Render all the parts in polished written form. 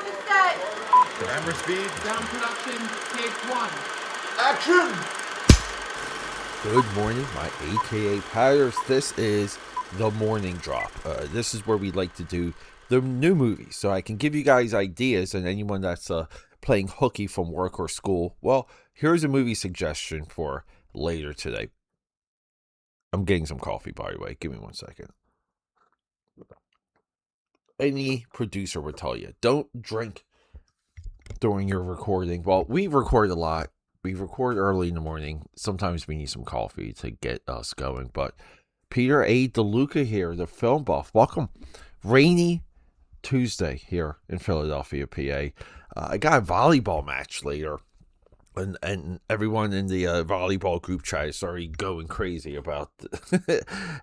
to set. Camera speed. Sound production, take one. Action! Good morning, my AKAPADers. This is the morning drop. This is where we like to do the new movies, so I can give you guys ideas, and anyone that's playing hooky from work or school, well, here's a movie suggestion for later today. I'm getting some coffee, by the way. Give me 1 second. Any producer would tell you, don't drink during your recording. Well, we record a lot. We record early in the morning. Sometimes we need some coffee to get us going. But Peter A. DeLuca here, the film buff. Welcome. Rainy Tuesday here in Philadelphia, PA. I got a volleyball match later. And everyone in the volleyball group chat is already going crazy about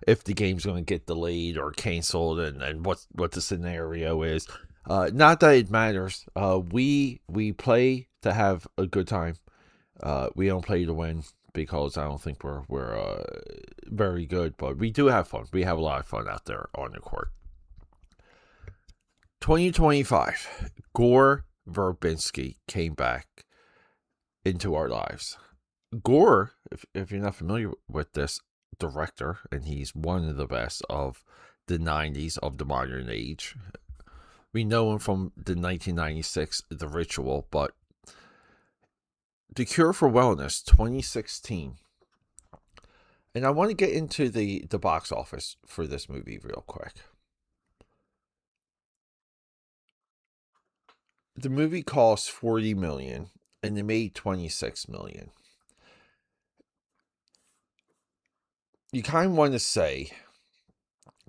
if the game's going to get delayed or canceled and what the scenario is. Not that it matters. We play to have a good time. We don't play to win because I don't think we're very good, but we do have fun. We have a lot of fun out there on the court. 2025, Gore Verbinski came back into our lives. Gore, if you're not familiar with this director, and he's one of the best of the 90s of the modern age. We know him from the 1996 The Ritual, but The Cure for Wellness 2016. And I want to get into the box office for this movie real quick. The movie cost $40 million and they made $26 million. You kind of want to say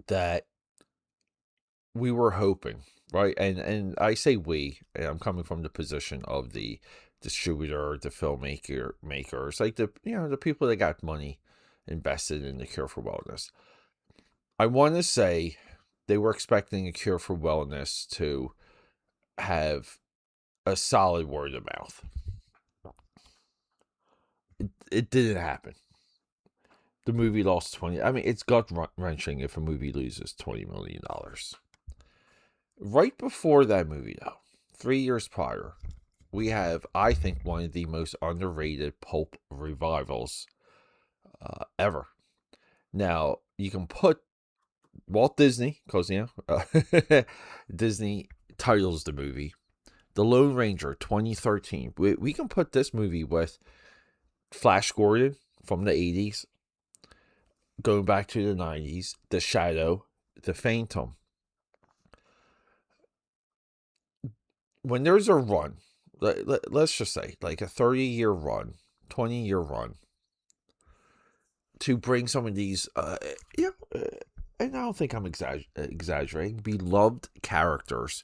that we were hoping, right? And I say we, and I'm coming from the position of the distributor, the makers, like the people that got money invested in the Cure for Wellness. I want to say they were expecting a Cure for Wellness to have a solid word of mouth. It didn't happen. The movie lost 20. I mean, it's gut-wrenching if a movie loses $20 million. Right before that movie, though, 3 years prior, we have, I think, one of the most underrated pulp revivals ever. Now, you can put Walt Disney, because, Disney titles the movie, The Lone Ranger 2013. We can put this movie with Flash Gordon from the 80s, going back to the 90s, The Shadow, The Phantom. When there's a run, let's just say like a 30-year run, 20-year run, to bring some of these, and I don't think I'm exaggerating, beloved characters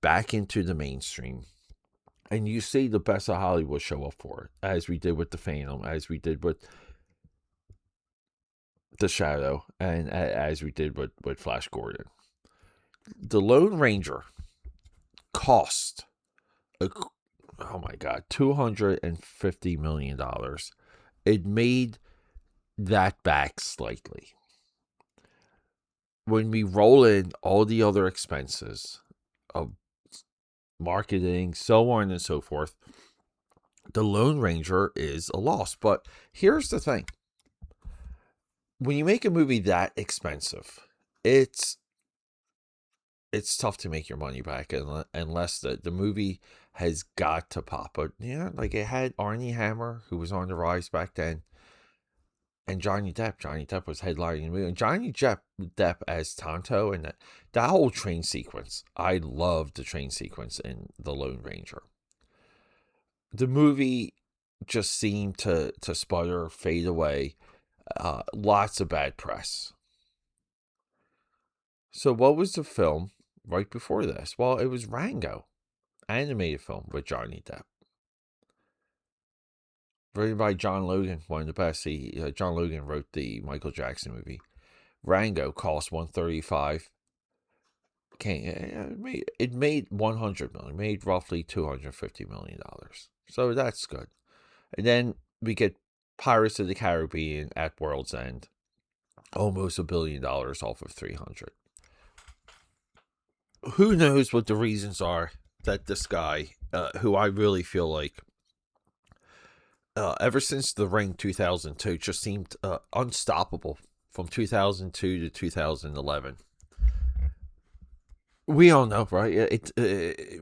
back into the mainstream. And you see the best of Hollywood show up for it, as we did with The Phantom, as we did with The Shadow, and as we did with Flash Gordon. The Lone Ranger cost, $250 million. It made that back slightly. When we roll in all the other expenses of marketing, so on and so forth, The Lone Ranger is a loss. But here's the thing. When you make a movie that expensive, it's tough to make your money back unless the movie has got to pop. But like it had Armie Hammer, who was on the rise back then, and Johnny Depp. Johnny Depp was headlining the movie. And Johnny Depp as Tonto, and that whole train sequence. I loved the train sequence in The Lone Ranger. The movie just seemed to sputter, fade away. Lots of bad press. So what was the film right before this? Well, it was Rango, animated film with Johnny Depp. Written by John Logan, one of the best. John Logan wrote the Michael Jackson movie. Rango cost $135. It made $100 million. It made roughly $250 million. So that's good. And then we get Pirates of the Caribbean at World's End. Almost $1 billion off of 300. Who knows what the reasons are that this guy, who I really feel like, ever since The Ring 2002, just seemed unstoppable from 2002 to 2011. We all know, right?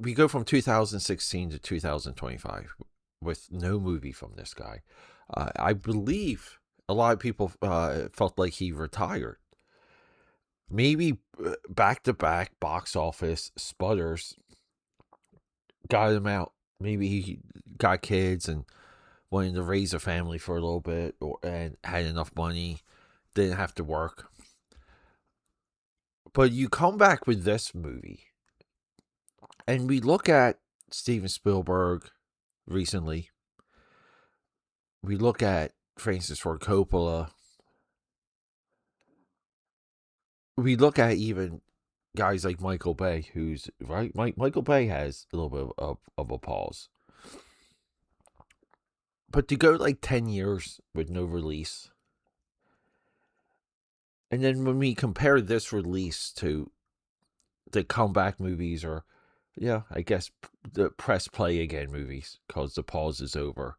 We go from 2016 to 2025 with no movie from this guy. I believe a lot of people felt like he retired. Maybe back to back box office sputters got him out. Maybe he got kids and wanted to raise a family for a little bit, and had enough money, didn't have to work. But you come back with this movie, and we look at Steven Spielberg recently. We look at Francis Ford Coppola. We look at even guys like Michael Bay, who's right. Michael Bay has a little bit of a pause. But to go like 10 years with no release, and then when we compare this release to the comeback movies, or yeah, I guess the press play again movies, because the pause is over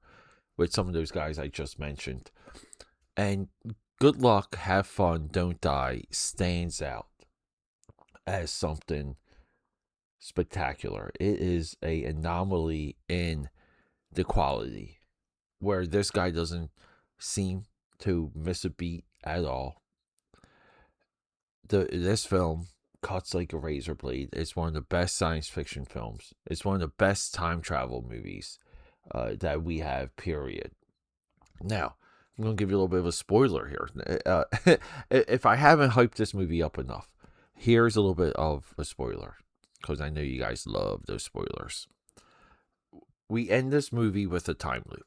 with some of those guys I just mentioned. And Good Luck, Have Fun, Don't Die stands out as something spectacular. It is an anomaly in the quality, where this guy doesn't seem to miss a beat at all. This film cuts like a razor blade. It's one of the best science fiction films. It's one of the best time travel movies that we have, period. Now, I'm going to give you a little bit of a spoiler here. If I haven't hyped this movie up enough, here's a little bit of a spoiler, because I know you guys love those spoilers. We end this movie with a time loop.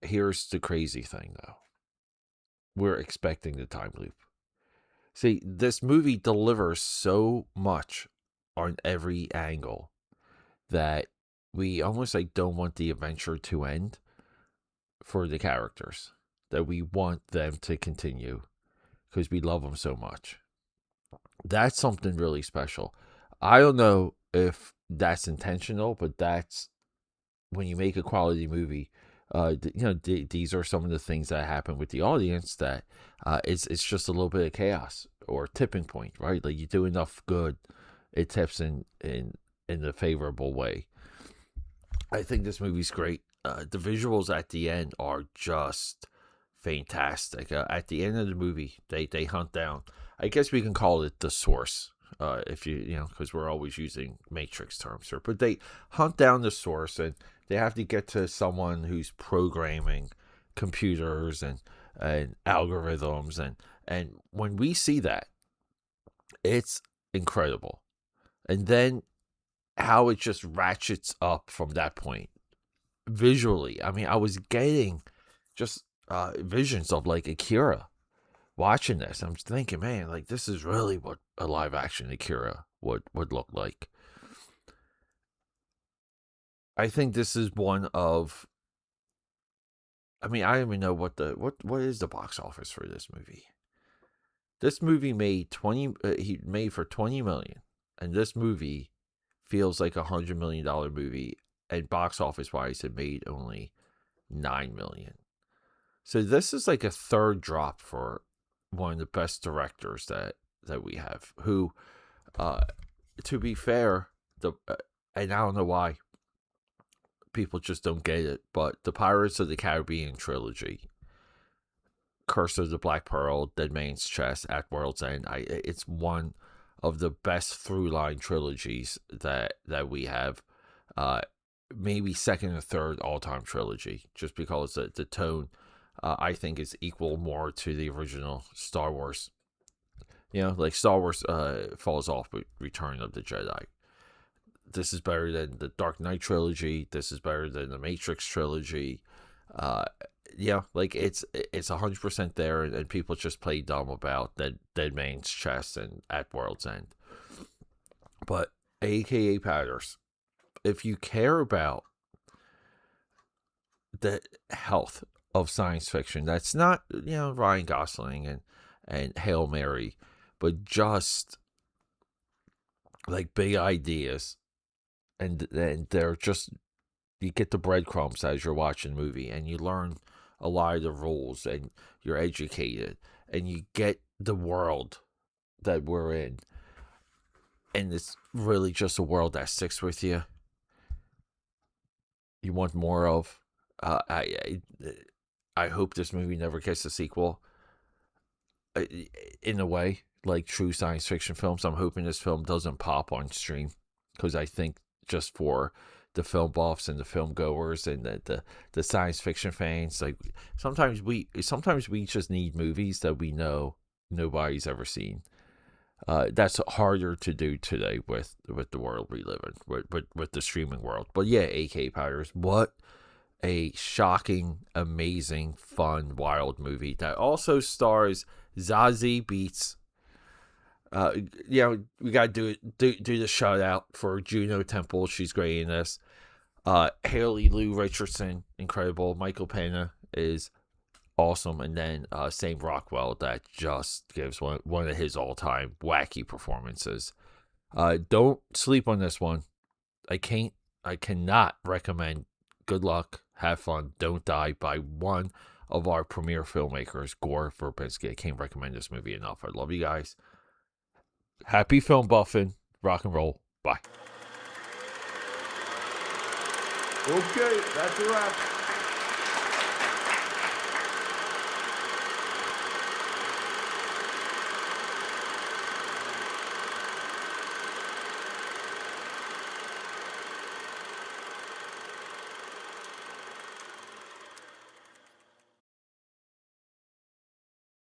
Here's the crazy thing, though. We're expecting the time loop. See, this movie delivers so much on every angle that we almost like don't want the adventure to end for the characters. That we want them to continue because we love them so much. That's something really special. I don't know if that's intentional, but that's when you make a quality movie. These are some of the things that happen with the audience, that it's just a little bit of chaos or tipping point, right? Like, you do enough good, it tips in a favorable way. I think this movie's great. The visuals at the end are just fantastic. At the end of the movie, they hunt down, I guess we can call it the source, if because we're always using Matrix terms here, but they hunt down the source, and they have to get to someone who's programming computers and algorithms, and when we see that, it's incredible. And then how it just ratchets up from that point visually. I mean, I was getting just visions of like Akira watching this. I'm thinking, man, like, this is really what a live action Akira would look like. I think this is one of, I mean, I don't even know what is the box office for this movie. This movie made he made for 20 million, and this movie feels like $100 million movie, and box office wise, it made only 9 million. So this is like a third drop for one of the best directors that we have, who, to be fair, and I don't know why people just don't get it, but the Pirates of the Caribbean trilogy, Curse of the Black Pearl, Dead Man's Chest, At World's End, it's one of the best through line trilogies that we have. Maybe second or third all time trilogy, just because the tone, I think, is equal more to the original Star Wars. Like Star Wars falls off with Return of the Jedi. This is better than the Dark Knight trilogy. This is better than the Matrix trilogy. Like, it's 100% there, and people just play dumb about Dead Man's Chest and At World's End. But AKAPADers, if you care about the health of science fiction, that's not Ryan Gosling and Hail Mary, but just like big ideas, and they're just, you get the breadcrumbs as you're watching the movie, and you learn a lot of the rules, and you're educated, and you get the world that we're in, and it's really just a world that sticks with you. You want more of. I hope this movie never gets a sequel. In a way, like true science fiction films, I'm hoping this film doesn't pop on stream, because I think just for the film buffs and the film goers and the science fiction fans, like sometimes we just need movies that we know nobody's ever seen. That's harder to do today with the world we live in, with the streaming world. But yeah, AK Powders, what a shocking, amazing, fun, wild movie that also stars Zazie Beetz. We gotta do the shout out for Juno Temple. She's great in this. Haley Lou Richardson, incredible. Michael Pena is awesome, and then Sam Rockwell, that just gives one of his all time wacky performances. Don't sleep on this one. I cannot recommend Good Luck, Have Fun, Don't Die by one of our premier filmmakers, Gore Verbinski. I can't recommend this movie enough. I love you guys. Happy film buffing. Rock and roll. Bye. Okay, that's a wrap.